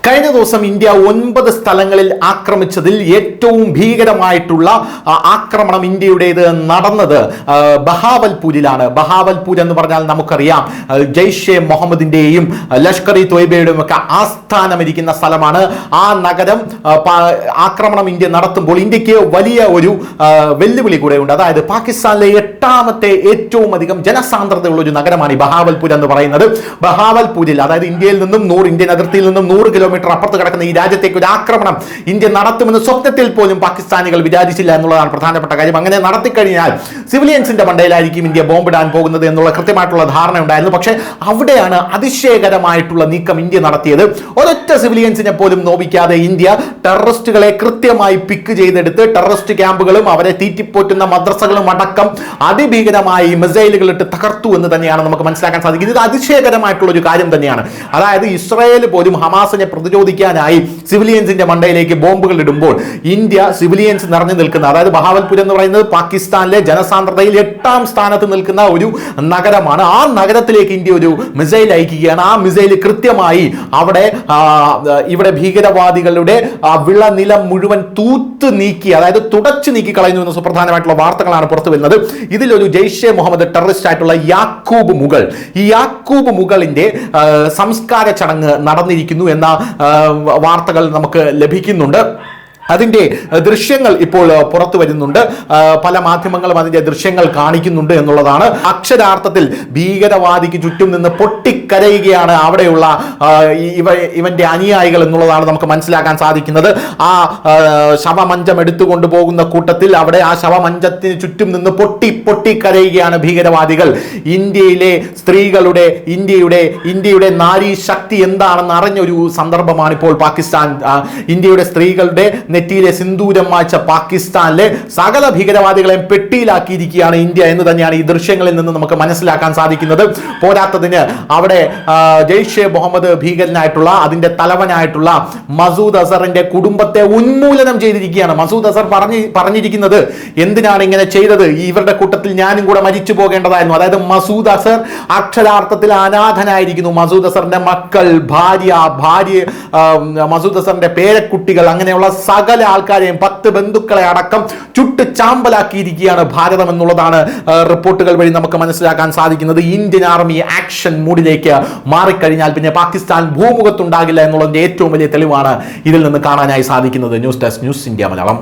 കഴിഞ്ഞ ദിവസം ഇന്ത്യ 9 സ്ഥലങ്ങളിൽ ആക്രമിച്ചതിൽ ഏറ്റവും ഭീകരമായിട്ടുള്ള ആക്രമണം ഇന്ത്യയുടേത് നടന്നത് ബഹാവൽപൂരിലാണ്. ബഹാവൽപൂർ എന്ന് പറഞ്ഞാൽ നമുക്കറിയാം ജയ്ഷെ മുഹമ്മദിന്റെയും ലഷ്കർ ഇ തോയ്ബയുടെയും ഒക്കെ ആസ്ഥാനമിരിക്കുന്ന സ്ഥലമാണ്. ആ നഗരം ആക്രമണം ഇന്ത്യ നടത്തുമ്പോൾ ഇന്ത്യക്ക് വലിയ ഒരു വെല്ലുവിളി കൂടെ ഉണ്ട്. അതായത് പാകിസ്ഥാനിലെ 8ാമത്തെ ഏറ്റവും അധികം ജനസാന്ദ്രതയുള്ള ഒരു നഗരമാണ് ഈ ബഹാവൽപൂർ എന്ന് പറയുന്നത്. ബഹാവൽപൂരിൽ, അതായത് ഇന്ത്യയിൽ നിന്നും ഇന്ത്യൻ അതിർത്തിയിൽ നിന്നും 100 കിലോമീറ്റർ അപ്പുറത്ത് കിടക്കുന്ന ഈ രാജ്യത്തേക്ക് ഒരു ആക്രമണം ഇന്ത്യ നടത്തുമെന്ന് സ്വപ്നത്തിൽ പോലും പാകിസ്ഥാനികൾ വിചാരിച്ചില്ല എന്നുള്ളതാണ് പ്രധാനപ്പെട്ട കാര്യം. അങ്ങനെ നടത്തിക്കഴിഞ്ഞാൽ സിവിലിയൻസിന്റെ മണ്ടയിലായിരിക്കും ഇന്ത്യ ബോംബിടാൻ പോകുന്നത് എന്നുള്ള കൃത്യമായിട്ടുള്ള ധാരണ ഉണ്ടായിരുന്നു. പക്ഷേ അവിടെയാണ് അതിശയകരമായിട്ടുള്ള നീക്കം ഇന്ത്യ നടത്തിയത്. ഒരൊറ്റ സിവിലിയൻസിനെ പോലും നോവിക്കാതെ ഇന്ത്യ ടെററിസ്റ്റുകളെ കൃത്യമായി പിക്ക് ചെയ്തെടുത്ത് ടെററിസ്റ്റ് ക്യാമ്പുകളും അവരെ തീറ്റിപ്പോറ്റുന്ന മദ്രസകളും അടക്കം അതിഭീകരമായി മിസൈലുകൾ ഇട്ട് തകർത്തു എന്ന് തന്നെയാണ് നമുക്ക് മനസ്സിലാക്കാൻ സാധിക്കുന്നത്. ഇത് അതിശയകരമായിട്ടുള്ള ഒരു കാര്യം തന്നെയാണ്. അതായത് ഇസ്രായേൽ പോലും ഹമാസിനെ പ്രതിരോധിക്കാനായി സിവിലിയൻസിന്റെ മണ്ടയിലേക്ക് ബോംബുകൾ ഇടുമ്പോൾ ഇന്ത്യ സിവിലിയൻസ് നിറഞ്ഞു നിൽക്കുന്ന, അതായത് ബഹാവൽപൂർ എന്ന് പറയുന്നത് പാകിസ്ഥാനിലെ ജനസാന്ദ്രതയിൽ 8ാം സ്ഥാനത്ത് നിൽക്കുന്ന ഒരു നഗരമാണ്. ആ നഗരത്തിലേക്ക് ഇന്ത്യ ഒരു മിസൈൽ അയക്കുകയാണ്. ആ മിസൈൽ കൃത്യമായി ഇവിടെ ഭീകരവാദികളുടെ വിളനിലം മുഴുവൻ തൂത്ത് നീക്കി, അതായത് തുടച്ചു നീക്കി കളയുന്നു എന്ന സുപ്രധാനമായിട്ടുള്ള വാർത്തകളാണ് പുറത്തു വരുന്നത്. ഇതിലൊരു ജയ്ഷെ മുഹമ്മദ് ടെററിസ്റ്റ് ആയിട്ടുള്ള യാക്കൂബ് മുഗൾ, ഈ യാക്കൂബ് മുഗളിന്റെ സംസ്കാര ചടങ്ങ് നടന്നിരിക്കുന്നു എന്ന വാർത്തകൾ നമുക്ക് ലഭിക്കുന്നുണ്ട്. അതിന്റെ ദൃശ്യങ്ങൾ ഇപ്പോൾ പുറത്തു വരുന്നുണ്ട്. പല മാധ്യമങ്ങളും അതിന്റെ ദൃശ്യങ്ങൾ കാണിക്കുന്നുണ്ട് എന്നുള്ളതാണ്. അക്ഷരാർത്ഥത്തിൽ ഭീകരവാദിക്ക് ചുറ്റും നിന്ന് പൊട്ടിക്കരയുകയാണ് അവിടെയുള്ള ഇവന്റെ അനുയായികൾ എന്നുള്ളതാണ് നമുക്ക് മനസ്സിലാക്കാൻ സാധിക്കുന്നത്. ആ ശവമഞ്ചം എടുത്തുകൊണ്ട് പോകുന്ന കൂട്ടത്തിൽ അവിടെ ആ ശവമഞ്ചത്തിന് ചുറ്റും നിന്ന് പൊട്ടിക്കരയുകയാണ് ഭീകരവാദികൾ. ഇന്ത്യയിലെ സ്ത്രീകളുടെ ഇന്ത്യയുടെ നാരീ ശക്തി എന്താണെന്ന് അറിഞ്ഞൊരു സന്ദർഭമാണ് ഇപ്പോൾ പാകിസ്ഥാൻ. ഇന്ത്യയുടെ സ്ത്രീകളുടെ നെറ്റിയിലെ സിന്ദൂരം മായ്ച്ച പാകിസ്ഥാനിലെ സകല ഭീകരവാദികളെയും പെട്ടിയിലാക്കിയിരിക്കുകയാണ് ഇന്ത്യ എന്ന് തന്നെയാണ് ഈ ദൃശ്യങ്ങളിൽ നിന്ന് നമുക്ക് മനസ്സിലാക്കാൻ സാധിക്കുന്നത്. പോരാത്തതിന് അവിടെ ജയ്ഷെ മുഹമ്മദ് ഭീകരനായിട്ടുള്ള അതിന്റെ തലവനായിട്ടുള്ള മസൂദ് അസറിന്റെ കുടുംബത്തെ ഉന്മൂലനം ചെയ്തിരിക്കുകയാണ്. മസൂദ് അസർ പറഞ്ഞിരിക്കുന്നത് എന്തിനാണ് ഇങ്ങനെ ചെയ്തത്, ഇവരുടെ കൂട്ടത്തിൽ ഞാനും കൂടെ മരിച്ചു പോകേണ്ടതായിരുന്നു. അതായത് മസൂദ് അസർ അക്ഷരാർത്ഥത്തിൽ അനാഥനായിരിക്കുന്നു. മസൂദ് അസറിന്റെ മക്കൾ, ഭാര്യ, മസൂദ് അസറിന്റെ പേരക്കുട്ടികൾ, അങ്ങനെയുള്ള സകല ആൾക്കാരെയും 10 ബന്ധുക്കളെ അടക്കം ചുട്ട് ചാമ്പലാക്കിയിരിക്കുകയാണ് ഭാരതം എന്നുള്ളതാണ് റിപ്പോർട്ടുകൾ വഴി നമുക്ക് മനസ്സിലാക്കാൻ സാധിക്കുന്നത്. ഇന്ത്യൻ ആർമി ആക്ഷൻ മൂഡിലേക്ക് മാറിക്കഴിഞ്ഞാൽ പിന്നെ പാകിസ്ഥാൻ ഭൂമുഖത്തുണ്ടാകില്ല എന്നുള്ളതിന്റെ ഏറ്റവും വലിയ തെളിവാണ് ഇതിൽ നിന്ന് കാണാനായി സാധിക്കുന്നത്. News desk, news India Malayalam.